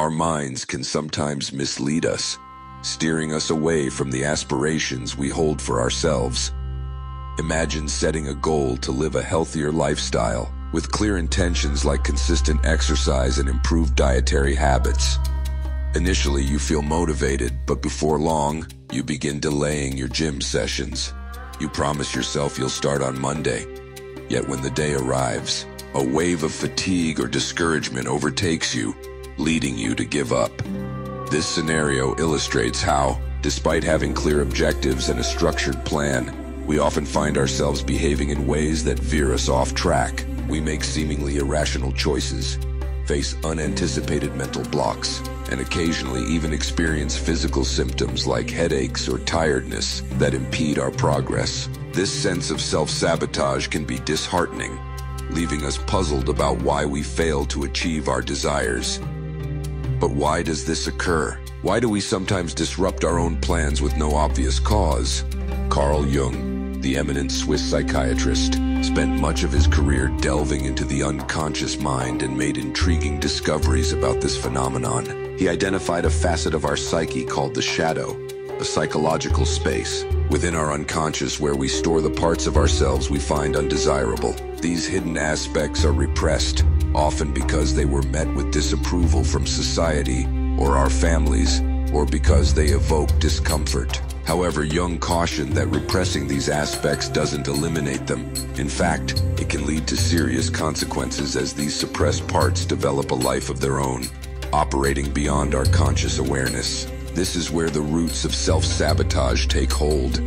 Our minds can sometimes mislead us, steering us away from the aspirations we hold for ourselves. Imagine setting a goal to live a healthier lifestyle, with clear intentions like consistent exercise and improved dietary habits. Initially, you feel motivated, but before long, you begin delaying your gym sessions. You promise yourself you'll start on Monday. Yet when the day arrives, a wave of fatigue or discouragement overtakes you, leading you to give up. This scenario illustrates how, despite having clear objectives and a structured plan, we often find ourselves behaving in ways that veer us off track. We make seemingly irrational choices, face unanticipated mental blocks, and occasionally even experience physical symptoms like headaches or tiredness that impede our progress. This sense of self-sabotage can be disheartening, leaving us puzzled about why we fail to achieve our desires. But why does this occur? Why do we sometimes disrupt our own plans with no obvious cause? Carl Jung, the eminent Swiss psychiatrist, spent much of his career delving into the unconscious mind and made intriguing discoveries about this phenomenon. He identified a facet of our psyche called the shadow, a psychological space within our unconscious where we store the parts of ourselves we find undesirable. These hidden aspects are repressed, often because they were met with disapproval from society or our families, or because they evoke discomfort. However, Jung cautioned that repressing these aspects doesn't eliminate them. In fact, it can lead to serious consequences as these suppressed parts develop a life of their own, operating beyond our conscious awareness. This is where the roots of self-sabotage take hold.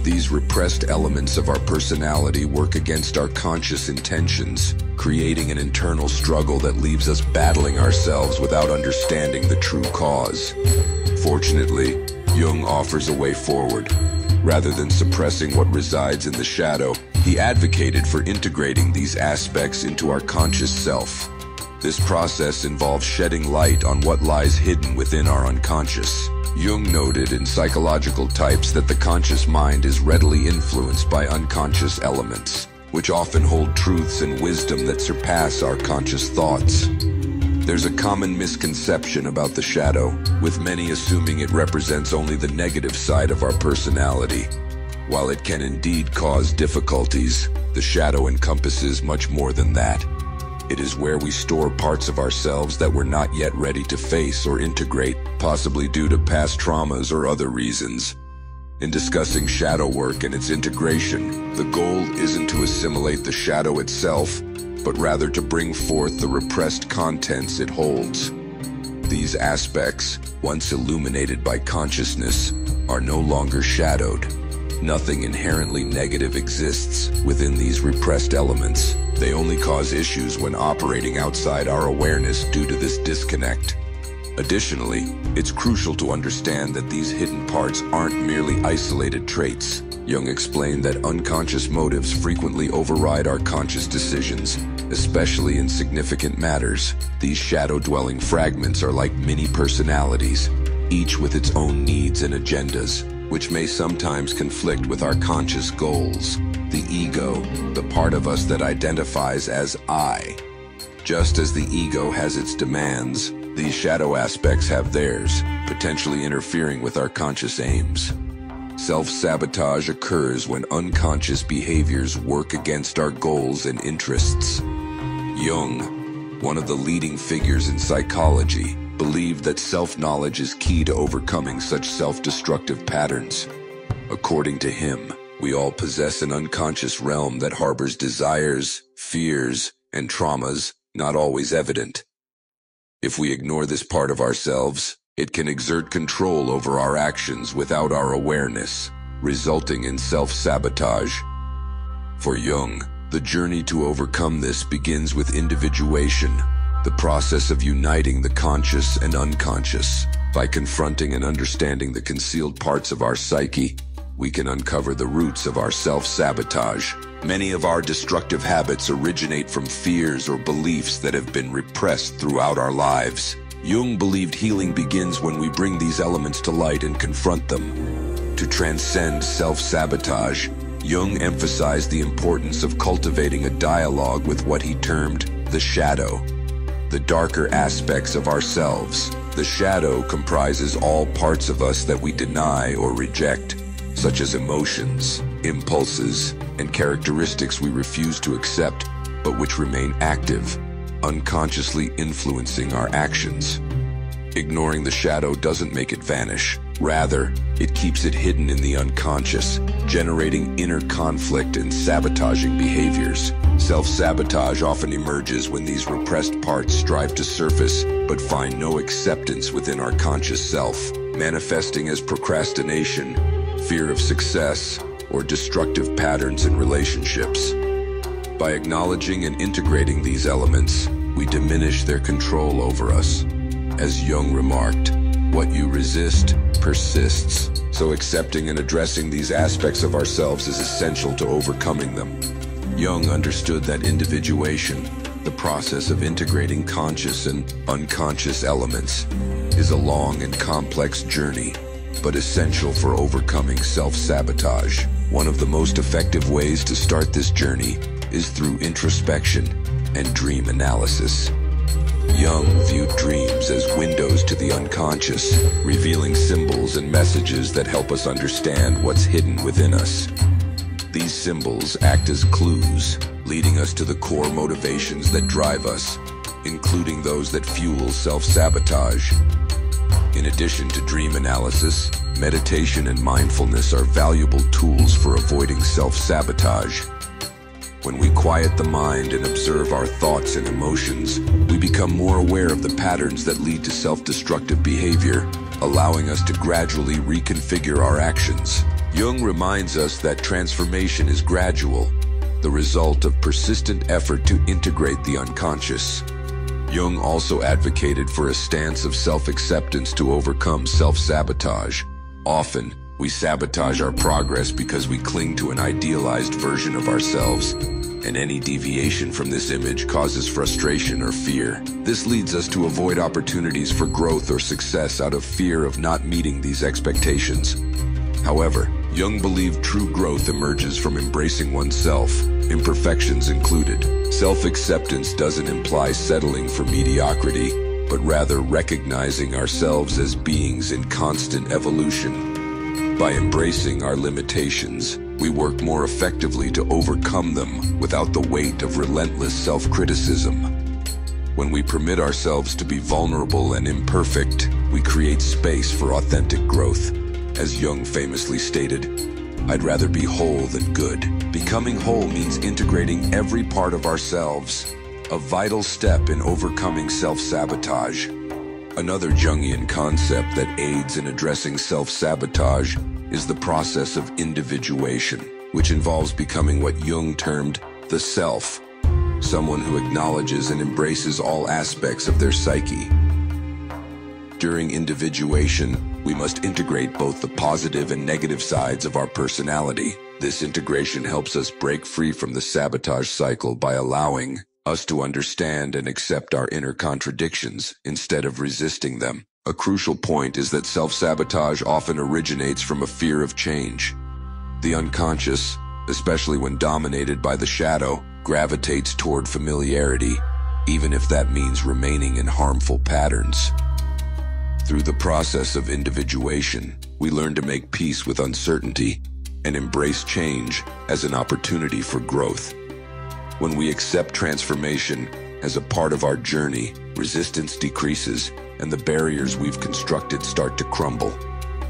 These repressed elements of our personality work against our conscious intentions, creating an internal struggle that leaves us battling ourselves without understanding the true cause. Fortunately, Jung offers a way forward. Rather than suppressing what resides in the shadow, he advocated for integrating these aspects into our conscious self. This process involves shedding light on what lies hidden within our unconscious. Jung noted in Psychological Types that the conscious mind is readily influenced by unconscious elements, which often hold truths and wisdom that surpass our conscious thoughts. There's a common misconception about the shadow, with many assuming it represents only the negative side of our personality. While it can indeed cause difficulties, the shadow encompasses much more than that. It is where we store parts of ourselves that we're not yet ready to face or integrate, possibly due to past traumas or other reasons. In discussing shadow work and its integration, the goal isn't to assimilate the shadow itself, but rather to bring forth the repressed contents it holds. These aspects, once illuminated by consciousness, are no longer shadowed. Nothing inherently negative exists within these repressed elements. They only cause issues when operating outside our awareness due to this disconnect. Additionally, it's crucial to understand that these hidden parts aren't merely isolated traits. Jung explained that unconscious motives frequently override our conscious decisions, especially in significant matters. These shadow-dwelling fragments are like mini-personalities, each with its own needs and agendas, which may sometimes conflict with our conscious goals. The ego, the part of us that identifies as I. Just as the ego has its demands, these shadow aspects have theirs, potentially interfering with our conscious aims. Self-sabotage occurs when unconscious behaviors work against our goals and interests. Jung, one of the leading figures in psychology, believed that self-knowledge is key to overcoming such self-destructive patterns. According to him, we all possess an unconscious realm that harbors desires, fears, and traumas not always evident. If we ignore this part of ourselves, it can exert control over our actions without our awareness, resulting in self-sabotage. For Jung, the journey to overcome this begins with individuation, the process of uniting the conscious and unconscious. By confronting and understanding the concealed parts of our psyche, we can uncover the roots of our self-sabotage. Many of our destructive habits originate from fears or beliefs that have been repressed throughout our lives. Jung believed healing begins when we bring these elements to light and confront them. To transcend self-sabotage, Jung emphasized the importance of cultivating a dialogue with what he termed the shadow. the darker aspects of ourselves. The shadow comprises all parts of us that we deny or reject, such as emotions, impulses, and characteristics we refuse to accept, but which remain active, unconsciously influencing our actions. Ignoring the shadow doesn't make it vanish. Rather, it keeps it hidden in the unconscious, generating inner conflict and sabotaging behaviors. Self-sabotage often emerges when these repressed parts strive to surface but find no acceptance within our conscious self, manifesting as procrastination, fear of success, or destructive patterns in relationships. By acknowledging and integrating these elements, we diminish their control over us. As Jung remarked, what you resist persists. So accepting and addressing these aspects of ourselves is essential to overcoming them. Jung understood that individuation, the process of integrating conscious and unconscious elements, is a long and complex journey, but essential for overcoming self-sabotage. One of the most effective ways to start this journey is through introspection and dream analysis. Jung viewed dreams as windows to the unconscious, revealing symbols and messages that help us understand what's hidden within us. These symbols act as clues, leading us to the core motivations that drive us, including those that fuel self-sabotage. In addition to dream analysis, meditation and mindfulness are valuable tools for avoiding self-sabotage. When we quiet the mind and observe our thoughts and emotions, we become more aware of the patterns that lead to self-destructive behavior, allowing us to gradually reconfigure our actions. Jung reminds us that transformation is gradual, the result of persistent effort to integrate the unconscious. Jung also advocated for a stance of self-acceptance to overcome self-sabotage. Often, we sabotage our progress because we cling to an idealized version of ourselves, and any deviation from this image causes frustration or fear. This leads us to avoid opportunities for growth or success out of fear of not meeting these expectations. However, Jung believed true growth emerges from embracing oneself, imperfections included. Self-acceptance doesn't imply settling for mediocrity, but rather recognizing ourselves as beings in constant evolution. By embracing our limitations, we work more effectively to overcome them without the weight of relentless self-criticism. When we permit ourselves to be vulnerable and imperfect, we create space for authentic growth. As Jung famously stated, "I'd rather be whole than good." Becoming whole means integrating every part of ourselves, a vital step in overcoming self-sabotage. Another Jungian concept that aids in addressing self-sabotage is the process of individuation, which involves becoming what Jung termed the self, someone who acknowledges and embraces all aspects of their psyche. During individuation, we must integrate both the positive and negative sides of our personality. This integration helps us break free from the sabotage cycle by allowing us to understand and accept our inner contradictions instead of resisting them. A crucial point is that self-sabotage often originates from a fear of change. The unconscious, especially when dominated by the shadow, gravitates toward familiarity, even if that means remaining in harmful patterns. Through the process of individuation, we learn to make peace with uncertainty and embrace change as an opportunity for growth. When we accept transformation as a part of our journey, resistance decreases and the barriers we've constructed start to crumble.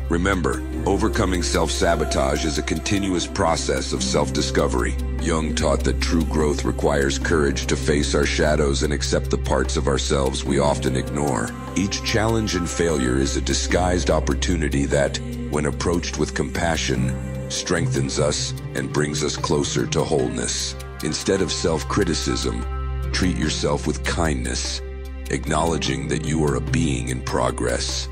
Remember, overcoming self-sabotage is a continuous process of self-discovery. Jung taught that true growth requires courage to face our shadows and accept the parts of ourselves we often ignore. Each challenge and failure is a disguised opportunity that, when approached with compassion, strengthens us and brings us closer to wholeness. Instead of self-criticism, treat yourself with kindness, acknowledging that you are a being in progress.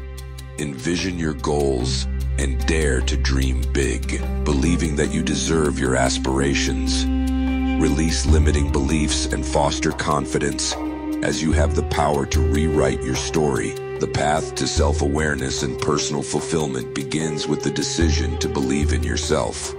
Envision your goals and dare to dream big, believing that you deserve your aspirations. Release limiting beliefs and foster confidence, as you have the power to rewrite your story. The path to self-awareness and personal fulfillment begins with the decision to believe in yourself.